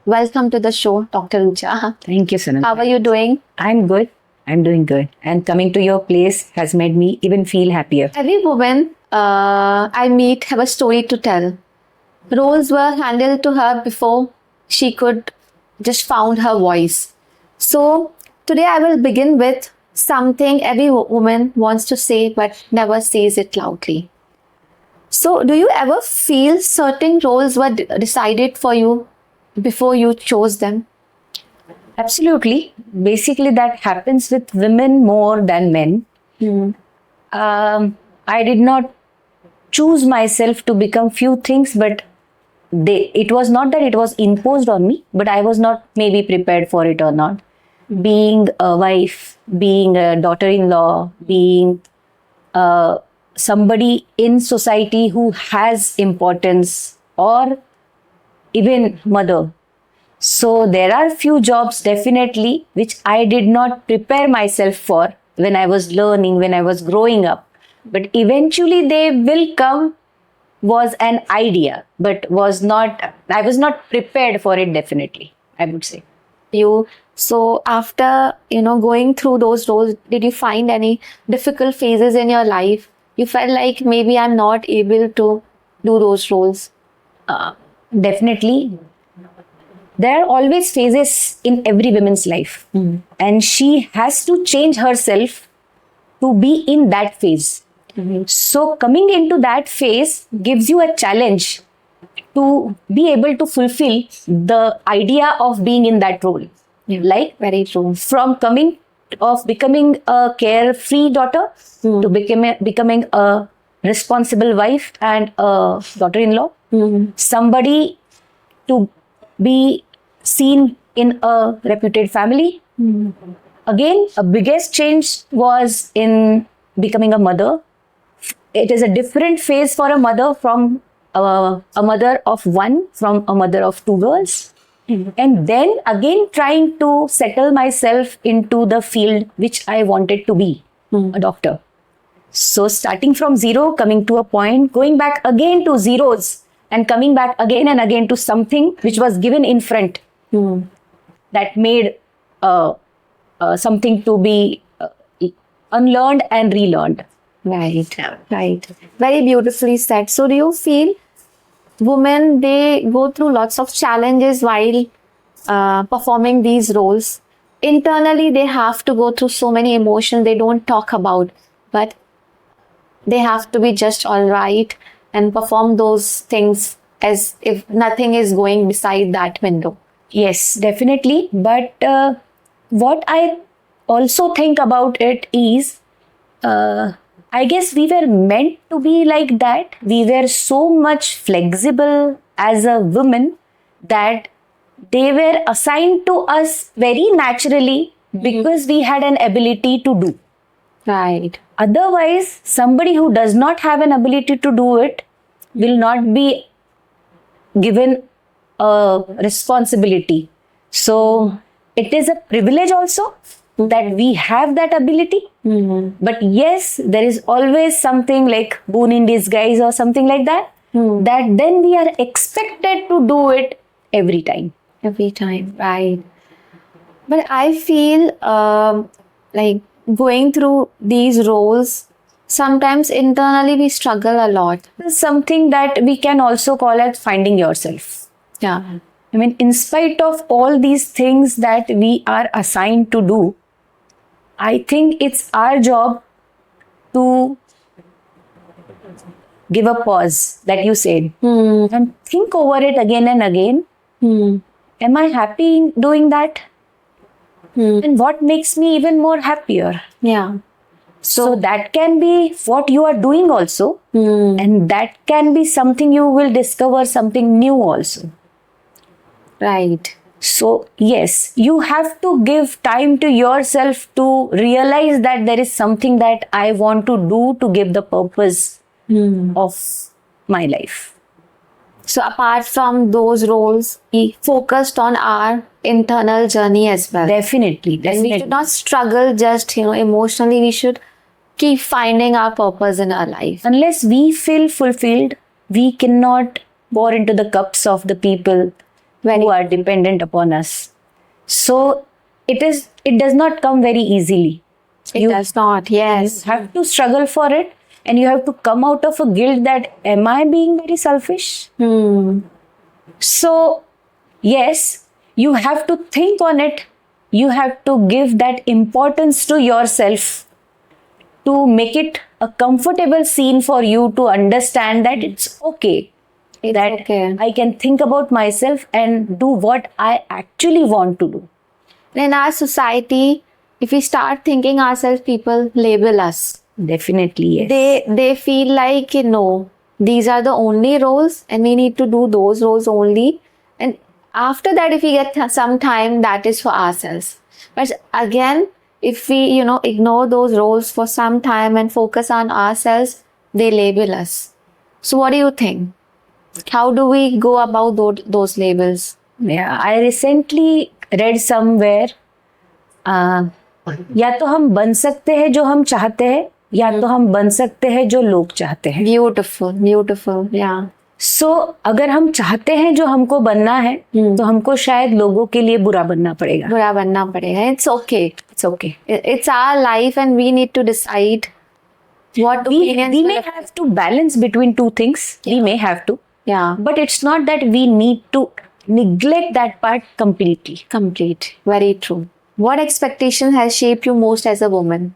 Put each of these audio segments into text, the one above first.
Welcome to the show, Dr. Rucha. Thank you, Sunil. How are you doing? I'm good. I'm doing good. And coming to your place has made me even feel happier. Every woman I meet have a story to tell. Roles were handed to her before she could just found her voice. So today I will begin with something every woman wants to say but never says it loudly. So do you ever feel certain roles were decided for you before you chose them? Absolutely. Basically, that happens with women more than men. I did not choose myself to become few things, but it was not that it was imposed on me, but I was not maybe prepared for it or not. Being a wife, being a daughter-in-law, being somebody in society who has importance, or even mother. So there are few jobs definitely which I did not prepare myself for when I was learning, when I was growing up. But eventually they will come was an idea, but I was not prepared for it definitely, I would say. So after going through those roles, did you find any difficult phases in your life? You felt like maybe I'm not able to do those roles. Definitely. There are always phases in every woman's life, and she has to change herself to be in that phase. So, coming into that phase gives you a challenge to be able to fulfill the idea of being in that role. Like, Very true. from becoming a carefree daughter to becoming a responsible wife and a daughter-in-law, somebody to be seen in a reputed family. Again, a biggest change was in becoming a mother. It is a different phase for a mother from a mother of one, from a mother of two girls. And then again trying to settle myself into the field which I wanted to be, a doctor. So starting from zero, coming to a point, going back again to zeros, and coming back again and again to something which was given in front that made something to be unlearned and relearned. Right. Very beautifully said. So do you feel women, they go through lots of challenges while performing these roles? Internally, they have to go through so many emotions they don't talk about, but they have to be just all right and perform those things as if nothing is going beside that window. Yes, definitely. But what I also think about it is, I guess we were meant to be like that. We were so much flexible as a woman that they were assigned to us very naturally because we had an ability to do. Right. Otherwise, somebody who does not have an ability to do it will not be given a responsibility. So it is a privilege also that we have that ability. But yes, there is always something like boon in disguise or something like that, that then we are expected to do it every time. Every time, right. But I feel like going through these roles, sometimes internally we struggle a lot. This is something that we can also call as finding yourself. Yeah. I mean, in spite of all these things that we are assigned to do, I think it's our job to give a pause that you said and think over it again and again. Am I happy in doing that? And what makes me even more happier? Yeah. So that can be what you are doing also. And that can be something you will discover something new also. Right. So yes, you have to give time to yourself to realize that there is something that I want to do to give the purpose of my life. So apart from those roles, we focused on our internal journey as well. Definitely. And we should not struggle just, emotionally. We should keep finding our purpose in our life. Unless we feel fulfilled, we cannot pour into the cups of the people who are dependent upon us. So it does not come very easily. It does not. Yes. Have to struggle for it, and you have to come out of a guilt that am I being very selfish? So yes, you have to think on it. You have to give that importance to yourself to make it a comfortable scene for you to understand that it's okay. That okay. I can think about myself and do what I actually want to do. In our society, if we start thinking ourselves, people label us. Definitely, yes. They feel like, no, these are the only roles and we need to do those roles only. And after that, if we get some time, that is for ourselves. But again, if we, ignore those roles for some time and focus on ourselves, they label us. So what do you think? How do we go about those labels? Yeah, I recently read somewhere, या तो हम बन सकते हैं जो हम चाहते हैं, या तो हम बन सकते हैं जो लोग चाहते हैं. Beautiful, yeah. So अगर हम चाहते हैं जो हमको बनना है, तो हमको शायद लोगों के लिए बुरा बनना पड़ेगा. It's okay. It's okay. It's our life and we need to decide what We opinions may have to balance between two things. We may have to. Yeah. But it's not that we need to neglect that part completely. Complete. Very true. What expectation has shaped you most as a woman?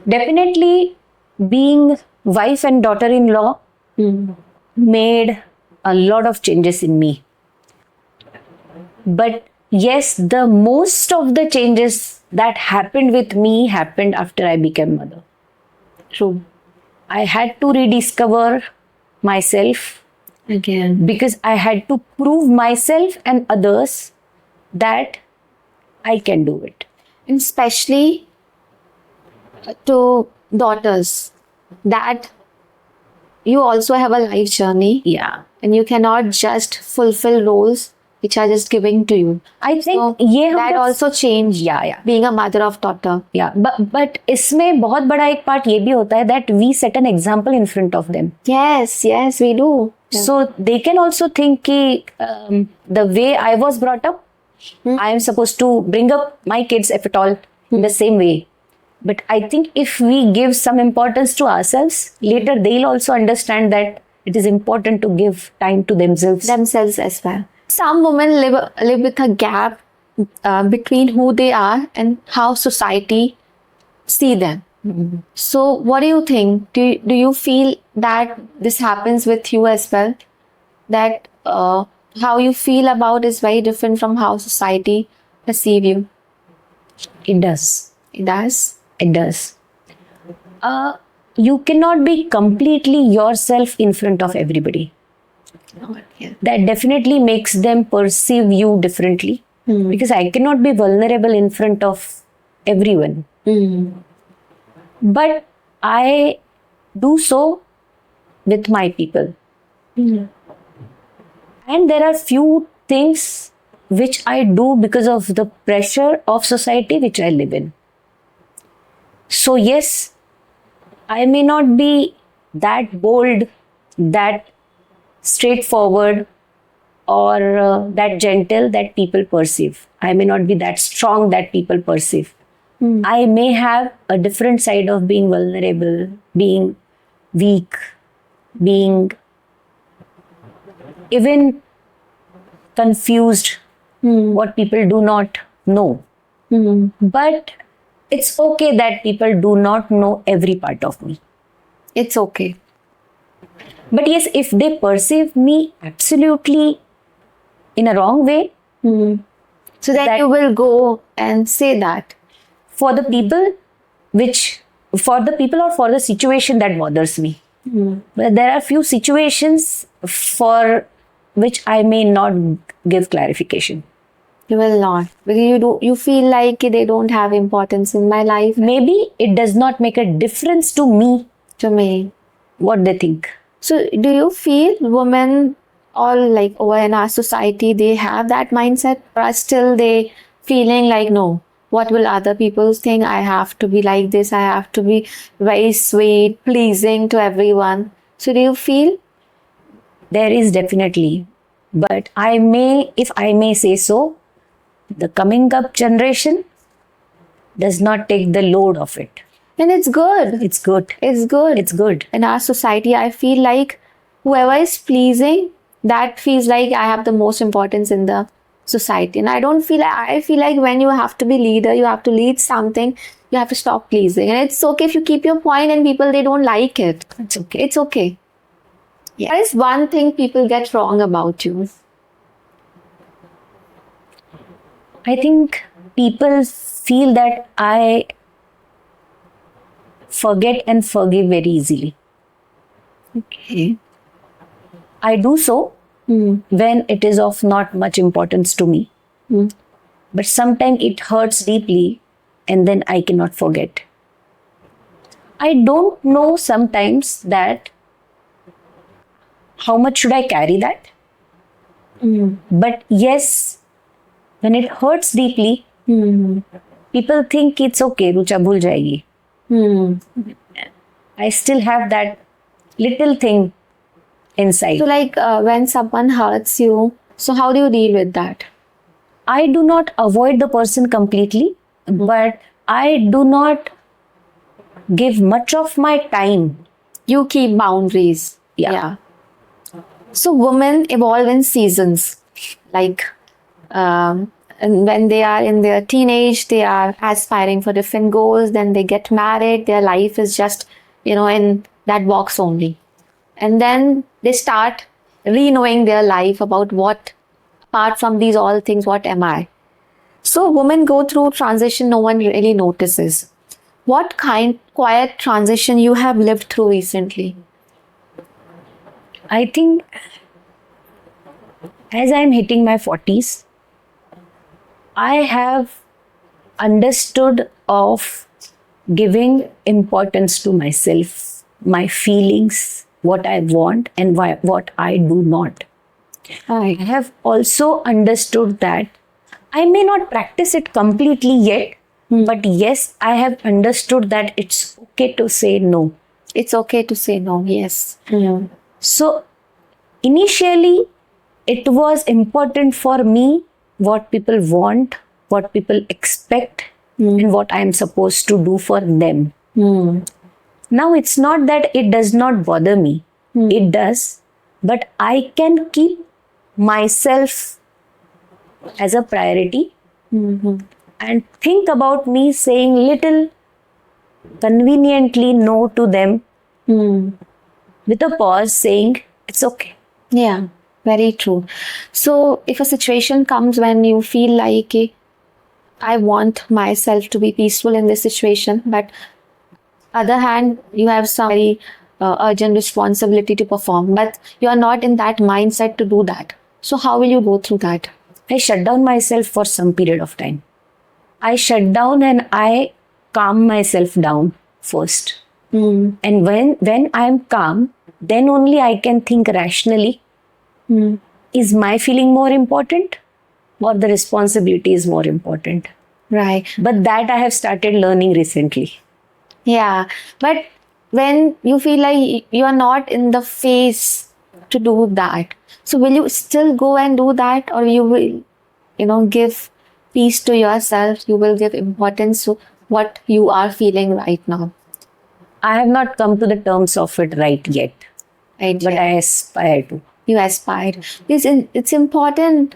Definitely being wife and daughter-in-law made a lot of changes in me. But yes, the most of the changes that happened with me happened after I became mother. True. I had to rediscover myself Again. because I had to prove myself and others that I can do it. And especially to daughters, that you also have a life journey. Yeah. And you cannot just fulfill roles which are just given to you. I think So ये that also changed. Yeah. Being a mother of daughter. Yeah, but इसमें बहुत बड़ा एक part ये भी होता है that we set an example in front of them. Yes, we do. So they can also think कि the way I was brought up, I am supposed to bring up my kids, if at all, in the same way. But I think if we give some importance to ourselves, later they'll also understand that it is important to give time to themselves. Themselves as well. Some women live with a gap between who they are and how society see them. So what do you think? Do you feel that this happens with you as well? That how you feel about is very different from how society perceive you? It does. It does? It does. You cannot be completely yourself in front of everybody. Yeah. That definitely makes them perceive you differently. Because I cannot be vulnerable in front of everyone. But I do so with my people. And there are few things which I do because of the pressure of society which I live in. So yes, I may not be that bold, that straightforward, or that gentle that people perceive. I may not be that strong that people perceive. I may have a different side of being vulnerable, being weak, being even confused, what people do not know. But it's okay that people do not know every part of me. It's okay. But yes, if they perceive me absolutely in a wrong way, So then That- you will go and say that. for the people or for the situation that bothers me. But there are few situations for which I may not give clarification. You will not. Because you feel like they don't have importance in my life. Maybe it does not make a difference to me To me. what they think. So do you feel women all like over in our society, they have that mindset, or still they feeling like, no, what will other people think? I have to be like this. I have to be very sweet, pleasing to everyone. So do you feel? There is definitely But if I may say so, the coming up generation does not take the load of it. And it's good. It's good. It's good. It's good. In our society, I feel like whoever is pleasing, that feels like I have the most importance in the society. And I feel like when you have to be leader, you have to lead something, you have to stop pleasing. And it's okay if you keep your point and people, they don't like it. It's okay. It's okay. Yeah. What is one thing people get wrong about you? I think people feel that I forget and forgive very easily. Okay. I do so when it is of not much importance to me. But sometimes it hurts deeply and then I cannot forget. I don't know sometimes that how much should I carry that. But yes, when it hurts deeply, people think it's okay, Rucha bhul jayegi. I still have that little thing inside. So, like when someone hurts you, so how do you deal with that? I do not avoid the person completely, but I do not give much of my time. You keep boundaries. Yeah. So women evolve in seasons. Like and when they are in their teenage, they are aspiring for different goals. Then they get married. Their life is just, in that box only. And then they start re-knowing their life about what, apart from these all things, what am I? So women go through transition no one really notices. What quiet transition you have lived through recently? I think as I'm hitting my 40s, I have understood of giving importance to myself, my feelings, what I want and what I do not. I have also understood that I may not practice it completely yet, but yes, I have understood that it's okay to say no. It's okay to say no, yes. So initially, it was important for me what people want, what people expect, and what I am supposed to do for them. Now, it's not that it does not bother me. It does, but I can keep myself as a priority and think about me saying little conveniently no to them with a pause saying, it's okay. Yeah, very true. So if a situation comes when you feel like I want myself to be peaceful in this situation, but other hand, you have some very urgent responsibility to perform, but you are not in that mindset to do that. So how will you go through that? I shut down myself for some period of time. I shut down and I calm myself down first. And when I am calm, then only I can think rationally. Is my feeling more important or the responsibility is more important? Right. But that I have started learning recently. Yeah, but when you feel like you are not in the phase to do that, so will you still go and do that, or you will, give peace to yourself? You will give importance to what you are feeling right now. I have not come to the terms of it right yet, Right? but I aspire to. You aspired. It's important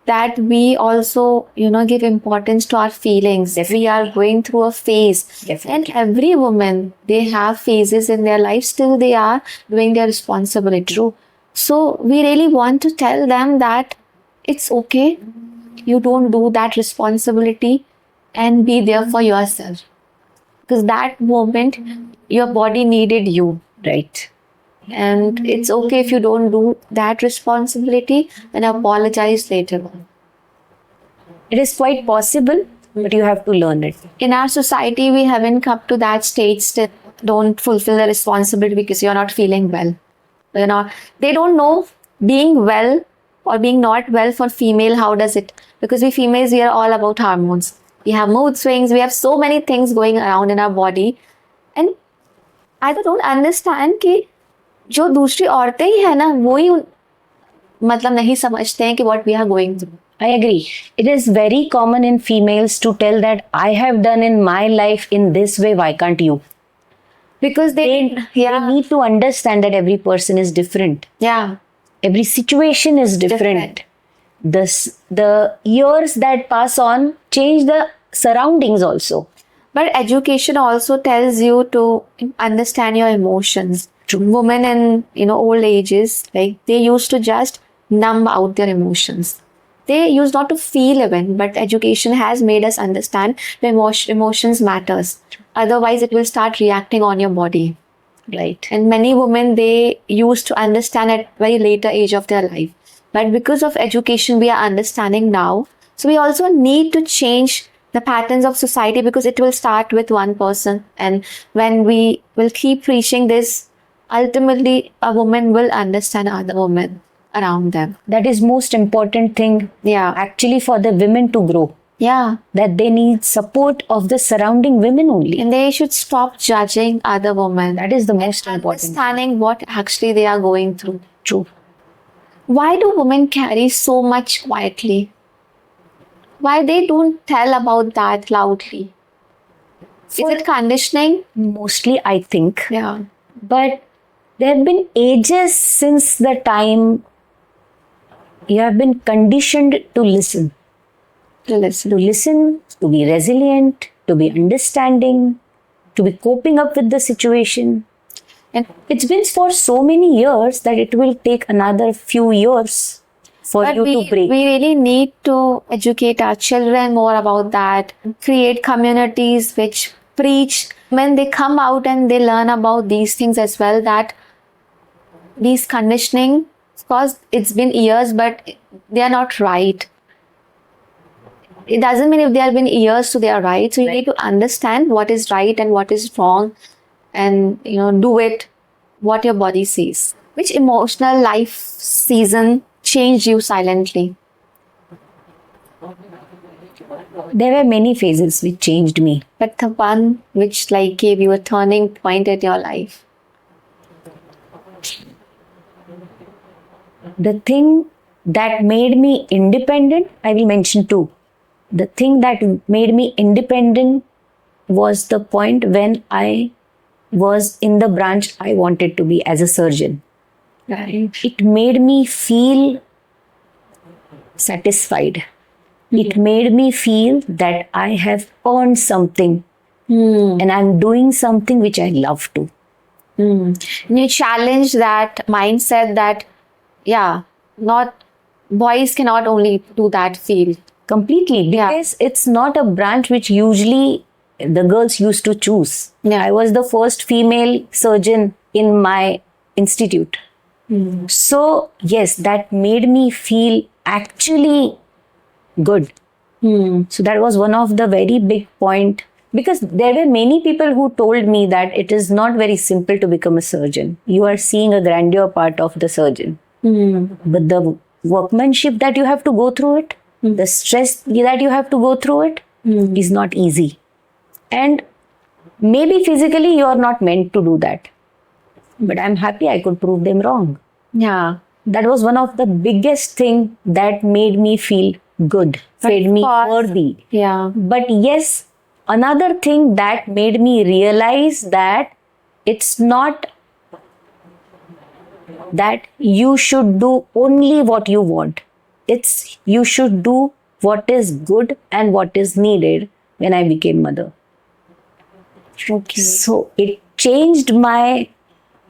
that we also, give importance to our feelings. We are going through a phase. Definitely. And every woman, they have phases in their life. Still, they are doing their responsibility. True. So we really want to tell them that it's okay. You don't do that responsibility and be there for yourself. Because that moment, your body needed you. Right. And it's okay if you don't do that responsibility and apologize later on. It is quite possible, but you have to learn it. In our society, we haven't come to that stage still. Don't fulfill the responsibility because you're not feeling well. They don't know being well or being not well for female, how does it? Because we females, we are all about hormones. We have mood swings, we have so many things going around in our body. And I don't understand कि जो दूसरी औरतें ही है ना वही मतलब नहीं समझते हैं कि what we are going through. I agree. It is very common in females to tell that I have done in my life in this way, why can't you? Because they They need to understand that every person is different. yeah. Every situation is different. The years that pass on change the surroundings also. But education also tells you to understand your emotions. Women in old ages, like they used to just numb out their emotions. They used not to feel even, but education has made us understand the emotions matters. Otherwise, it will start reacting on your body. Right. And many women, they used to understand at very later age of their life. But because of education, we are understanding now. So we also need to change the patterns of society, because it will start with one person. And when we will keep preaching this, ultimately a woman will understand other women around them. That is most important thing Yeah. actually for the women to grow. Yeah. That they need support of the surrounding women only. And they should stop judging other women. That is the most important. Understanding what actually they are going through. True. Why do women carry so much quietly? Why they don't tell about that loudly? Is it conditioning? Mostly, I think. Yeah. But there have been ages since the time you have been conditioned to listen. To listen. To listen, to be resilient, to be understanding, to be coping up with the situation. And It's been for so many years that it will take another few years for but you to break. we really need to educate our children more about that. Create communities which preach. When they come out and they learn about these things as well, that these conditioning, of course, it's been years, but they are not right. It doesn't mean if they have been years, so they are right. So you need to understand what is right and what is wrong, and do it what your body says. Which emotional life season changed you silently? There were many phases which changed me. But the one which gave you a turning point in your life. The thing that made me independent, I will mention two. The thing that made me independent was the point when I was in the branch I wanted to be as a surgeon. Right. It made me feel satisfied. It made me feel that I have earned something and I'm doing something which I love to. And you challenge that mindset that, not boys cannot only do that field. Completely, because it's not a branch which usually the girls used to choose. Yeah. I was the first female surgeon in my institute. So, yes, that made me feel actually good. So that was one of the very big point, because there were many people who told me that it is not very simple to become a surgeon. You are seeing a grandeur part of the surgeon. But the workmanship that you have to go through it, the stress that you have to go through it is not easy. And maybe physically you are not meant to do that. But I'm happy I could prove them wrong. Yeah. That was one of the biggest thing that made me feel good, made me course. worthy. Yeah. But yes, another thing that made me realize that it's not that you should do only what you want. It's you should do what is good and what is needed when I became mother. Okay. So it changed my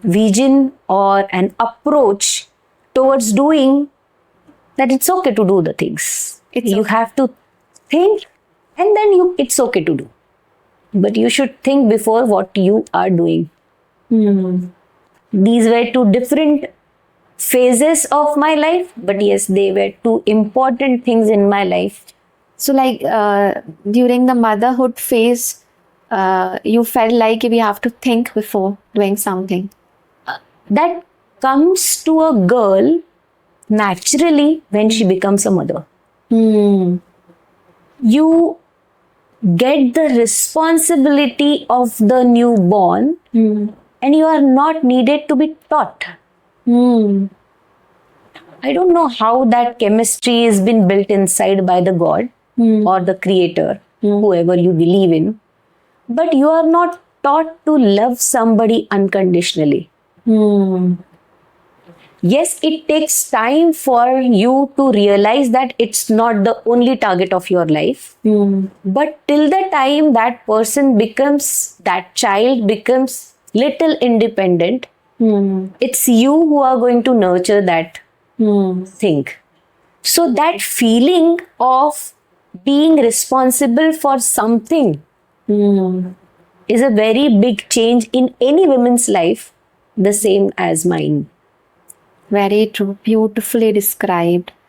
vision or an approach towards doing that it's okay to do the things. You have to think and then it's okay to do. But you should think before what you are doing. These were two different phases of my life, but yes, they were two important things in my life. So during the motherhood phase, you felt like we have to think before doing something. That comes to a girl naturally when she becomes a mother. You get the responsibility of the newborn and you are not needed to be taught. I don't know how that chemistry has been built inside by the God or the creator, whoever you believe in. But you are not taught to love somebody unconditionally. Yes, it takes time for you to realize that it's not the only target of your life. But till the time that person becomes, that child becomes little independent, it's you who are going to nurture that thing. So that feeling of being responsible for something is a very big change in any woman's life, the same as mine. Very true. Beautifully described.